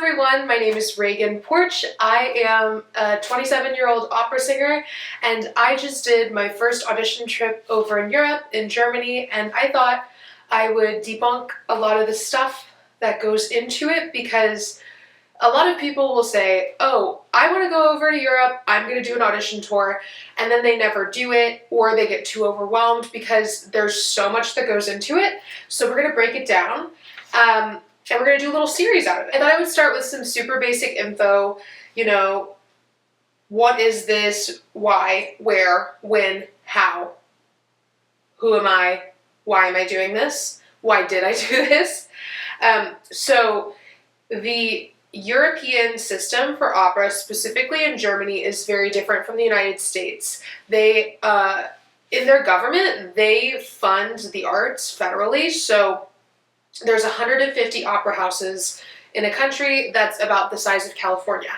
everyone, my name is Reagan Porch. I am a 27-year-old opera singer, and I just did my first audition trip over in Europe, in Germany, and I thought I would debunk a lot of the stuff that goes into it, because a lot of people will say, oh, I want to go over to Europe, I'm going to do an audition tour, and then they never do it, or they get too overwhelmed because there's so much that goes into it. So we're going to break it down. And we're going to do a little series out of it. And I would start with some super basic info, what is this, why, where, when, how, who am I, why am I doing this, why did I do this? So the European system for opera, specifically in Germany, is very different from the United States. They, in their government, they fund the arts federally, so there's 150 opera houses in a country that's about the size of California.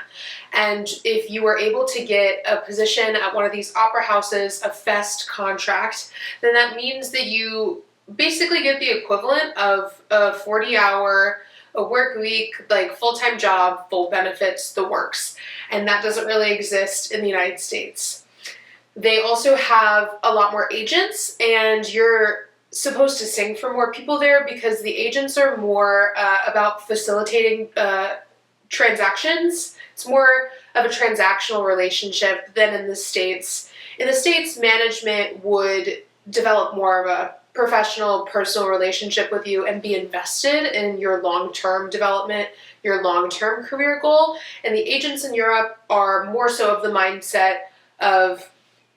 And if you were able to get a position at one of these opera houses, a fest contract, then that means that you basically get the equivalent of a 40-hour a work week, like full-time job, full benefits, the works. And that doesn't really exist in the United States. They also have a lot more agents, and you're supposed to sing for more people there because the agents are more about facilitating transactions. It's more of a transactional relationship than in the States. In the States, management would develop more of a professional, personal relationship with you and be invested in your long-term development, your long-term career goal. And the agents in Europe are more so of the mindset of,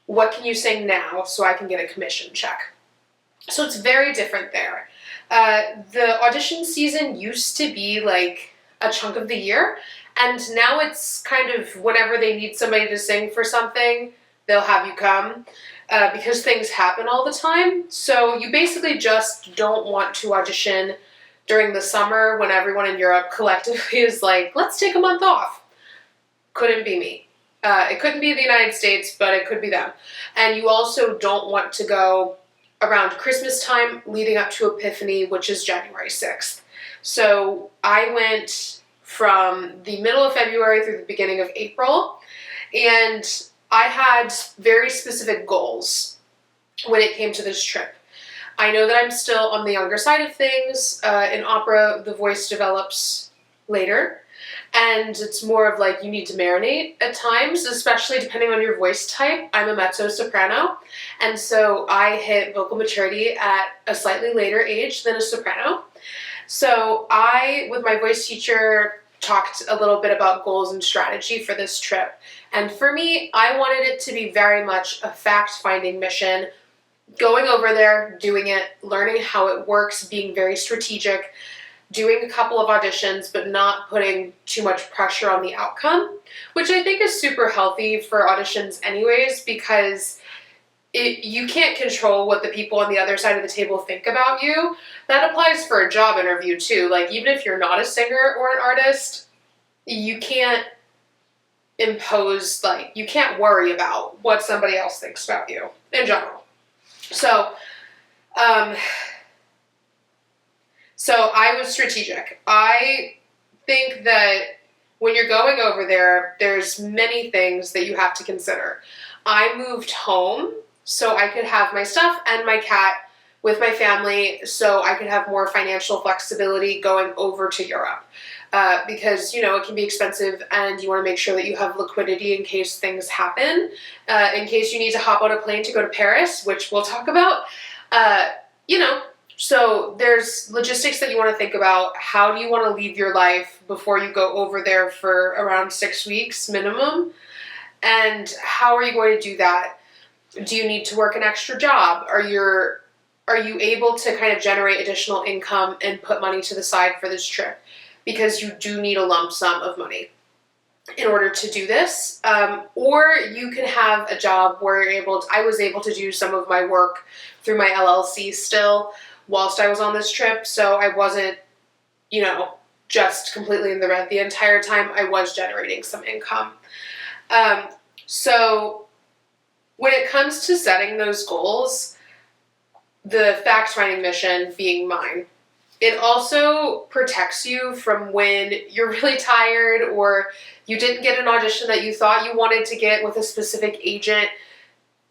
what can you sing now so I can get a commission check? So it's very different there. The audition season used to be like a chunk of the year, and now it's kind of whenever they need somebody to sing for something, they'll have you come, because things happen all the time. So you basically just don't want to audition during the summer when everyone in Europe collectively is like, let's take a month off. Couldn't be me. It couldn't be the United States, but it could be them. And you also don't want to go around Christmas time leading up to Epiphany, which is January 6th. So I went from the middle of February through the beginning of April, and I had very specific goals when it came to this trip. I know that I'm still on the younger side of things. In opera, the voice develops later, and it's more of like you need to marinate at times, especially depending on your voice type. I'm a mezzo-soprano, and so I hit vocal maturity at a slightly later age than a soprano. So I, with my voice teacher, talked a little bit about goals and strategy for this trip. And for me, I wanted it to be very much a fact-finding mission, going over there, doing it, learning how it works, being very strategic, doing a couple of auditions, but not putting too much pressure on the outcome, which I think is super healthy for auditions anyways, because you can't control what the people on the other side of the table think about you. That applies for a job interview too. Like, even if you're not a singer or an artist, you can't impose, like, you can't worry about what somebody else thinks about you in general. So I was strategic. I think that when you're going over there, there's many things that you have to consider. I moved home so I could have my stuff and my cat with my family, so I could have more financial flexibility going over to Europe. Because, it can be expensive, and you want to make sure that you have liquidity in case things happen, in case you need to hop on a plane to go to Paris, which we'll talk about. So there's logistics that you want to think about. How do you want to leave your life before you go over there for around 6 weeks minimum? And how are you going to do that? Do you need to work an extra job? Are you able to kind of generate additional income and put money to the side for this trip? Because you do need a lump sum of money in order to do this. Or you can have a job where I was able to do some of my work through my LLC still whilst I was on this trip, so I wasn't, just completely in the red the entire time. I was generating some income. So when it comes to setting those goals, the fact-finding mission being mine, It also protects you from when you're really tired or you didn't get an audition that you thought you wanted to get with a specific agent.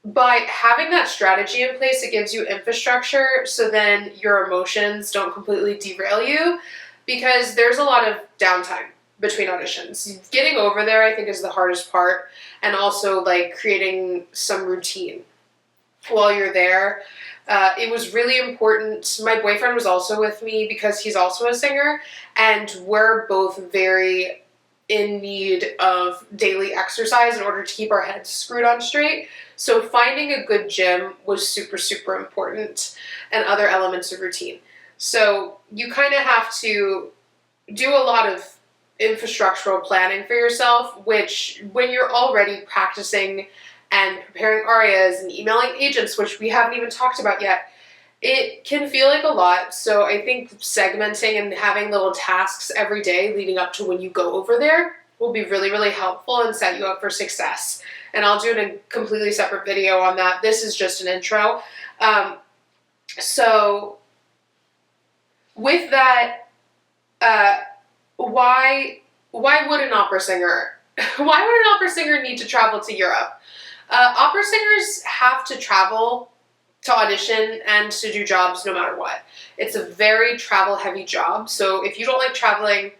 By having that strategy in place, it gives you infrastructure so then your emotions don't completely derail you, because there's a lot of downtime between auditions. Getting over there, I think, is the hardest part, and also like creating some routine while you're there. It was really important. My boyfriend was also with me because he's also a singer, and we're both very in need of daily exercise in order to keep our heads screwed on straight. So finding a good gym was super, super important, and other elements of routine. So you kind of have to do a lot of infrastructural planning for yourself, which when you're already practicing and preparing arias and emailing agents, which we haven't even talked about yet, it can feel like a lot. So I think segmenting and having little tasks every day leading up to when you go over there will be really, really helpful and set you up for success. And I'll do a completely separate video on that. This is just an intro. So with that, why would an opera singer why would an opera singer need to travel to Europe? Opera singers have to travel to audition and to do jobs no matter what. It's a very travel-heavy job, so if you don't like traveling,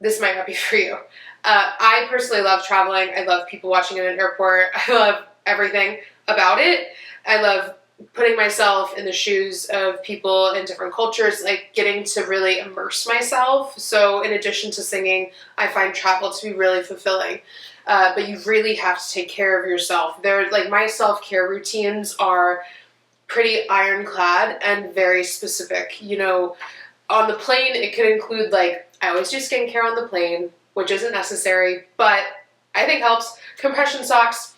this might not be for you. I personally love traveling. I love people watching in an airport. I love everything about it. I love putting myself in the shoes of people in different cultures, like getting to really immerse myself. So in addition to singing, I find travel to be really fulfilling. But you really have to take care of yourself. My self-care routines are pretty ironclad and very specific. You know, on the plane, it could include, like, I always do skincare on the plane, which isn't necessary, but I think helps. Compression socks,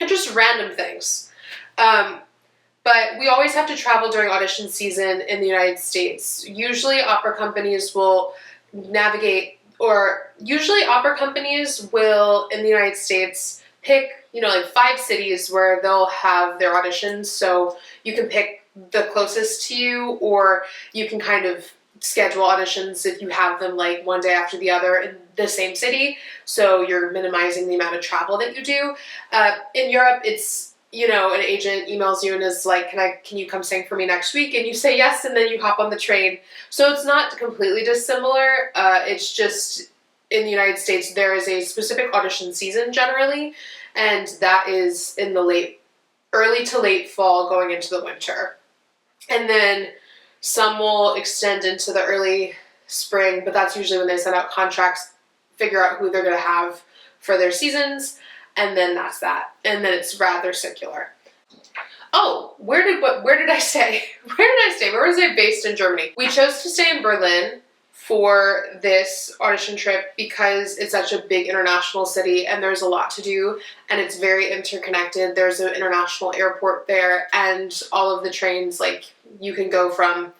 and just random things. But we always have to travel during audition season in the United States. Usually opera companies will navigate, or usually opera companies will, in the United States, pick, like 5 cities where they'll have their auditions. So you can pick the closest to you, or you can kind of schedule auditions if you have them like one day after the other in the same city. So you're minimizing the amount of travel that you do. In Europe, it's, an agent emails you and is like, can you come sing for me next week? And you say yes, and then you hop on the train. So it's not completely dissimilar. It's just in the United States, there is a specific audition season generally, and that is in the early to late fall going into the winter. And then some will extend into the early spring, but that's usually when they send out contracts, figure out who they're going to have for their seasons, and then that's that. And then it's rather circular. Oh, where did I stay? Where did I stay? Where was I based in Germany? We chose to stay in Berlin for this audition trip because it's such a big international city and there's a lot to do and it's very interconnected. There's an international airport there, and all of the trains, like, you can go from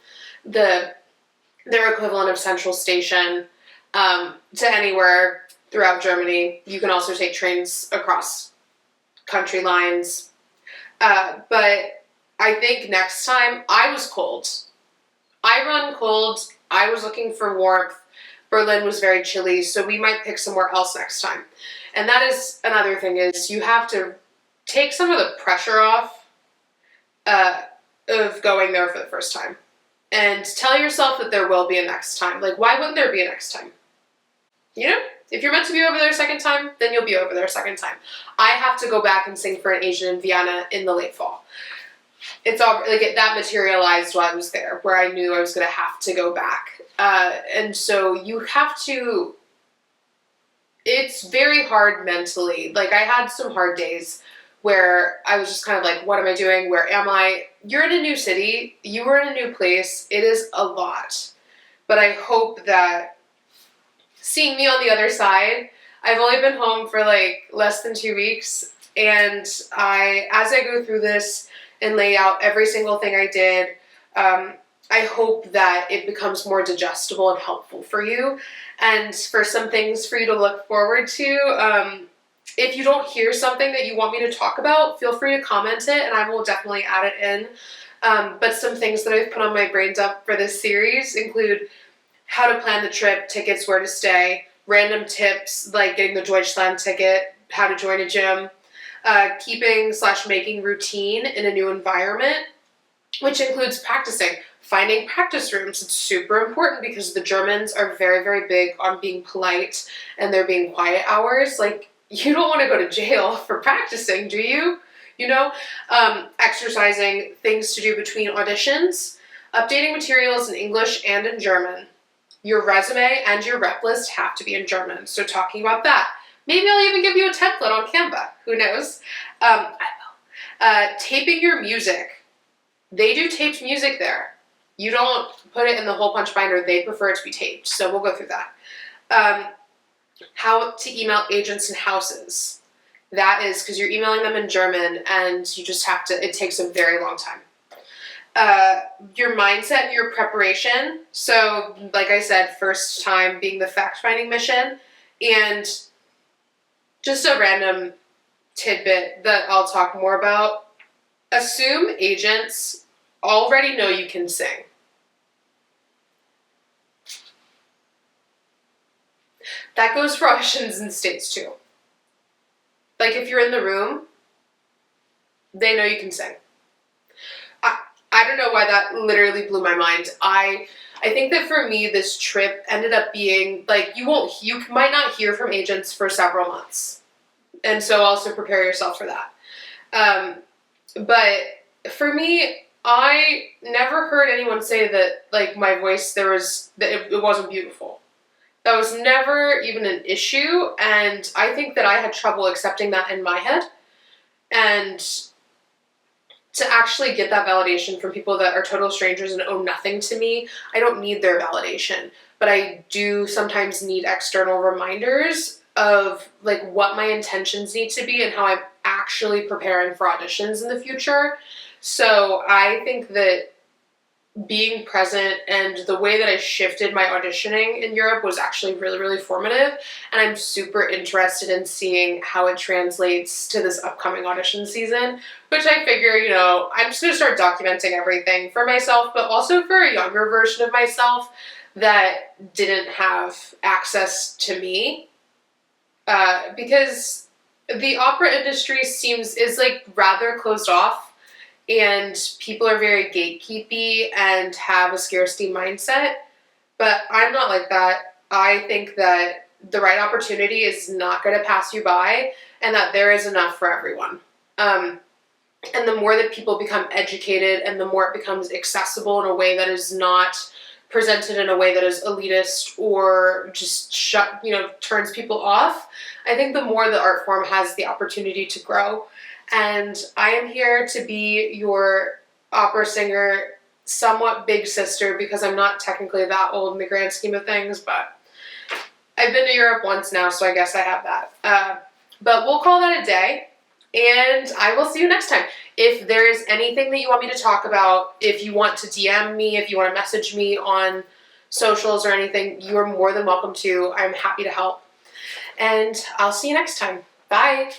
their equivalent of Central Station to anywhere throughout Germany. You can also take trains across country lines. But I think next time, I was cold. I run cold. I was looking for warmth. Berlin was very chilly, so we might pick somewhere else next time. And that is another thing, is you have to take some of the pressure off of going there for the first time. And tell yourself that there will be a next time. Like, why wouldn't there be a next time? If you're meant to be over there a second time, then you'll be over there a second time. I have to go back and sing for an agent in Vienna in the late fall. It's all that materialized while I was there, where I knew I was going to have to go back. And so you have to, it's very hard mentally. Like, I had some hard days where I was just kind of like, what am I doing? Where am I? You're in a new city. You were in a new place. It is a lot. But I hope that seeing me on the other side, I've only been home for like less than 2 weeks. And as I go through this and lay out every single thing I did, I hope that it becomes more digestible and helpful for you, and for some things for you to look forward to. If you don't hear something that you want me to talk about, feel free to comment it, and I will definitely add it in. But some things that I've put on my brain dump for this series include how to plan the trip, tickets, where to stay, random tips like getting the Deutschland ticket, how to join a gym, keeping/making routine in a new environment, which includes practicing, finding practice rooms. It's super important because the Germans are very, very big on being polite and there being quiet hours. Like, you don't want to go to jail for practicing, do you? You know, exercising, things to do between auditions, updating materials in English and in German. Your resume and your rep list have to be in German, so talking about that. Maybe I'll even give you a template on Canva. Who knows? I will. Taping your music. They do taped music there. You don't put it in the hole punch binder. They prefer it to be taped, so we'll go through that. How to email agents and houses. That is because you're emailing them in German and you just have to, it takes a very long time. Your mindset and your preparation. So, like I said, first time being the fact-finding mission, and just a random tidbit that I'll talk more about. Assume agents already know you can sing. That goes for auditions in States too. Like, if you're in the room, they know you can sing. I don't know why that literally blew my mind. I think that for me, this trip ended up being, like, you might not hear from agents for several months. And so also prepare yourself for that. But for me, I never heard anyone say that, like, my voice, that it wasn't beautiful. That was never even an issue, and I think that I had trouble accepting that in my head. And to actually get that validation from people that are total strangers and owe nothing to me, I don't need their validation. But I do sometimes need external reminders of, like, what my intentions need to be and how I'm actually preparing for auditions in the future. So I think that being present and the way that I shifted my auditioning in Europe was actually really, really formative. And I'm super interested in seeing how it translates to this upcoming audition season, which I figure, I'm just going to start documenting everything for myself, but also for a younger version of myself that didn't have access to me. Because the opera industry is like rather closed off, and people are very gatekeepy and have a scarcity mindset. But I'm not like that. I think that the right opportunity is not going to pass you by, and that there is enough for everyone. And the more that people become educated and the more it becomes accessible in a way that is not presented in a way that is elitist or just turns people off, I think the more the art form has the opportunity to grow. And I am here to be your opera singer, somewhat big sister, because I'm not technically that old in the grand scheme of things, but I've been to Europe once now, so I guess I have that. But we'll call that a day, and I will see you next time. If there is anything that you want me to talk about, if you want to DM me, if you want to message me on socials or anything, you are more than welcome to. I'm happy to help. And I'll see you next time. Bye.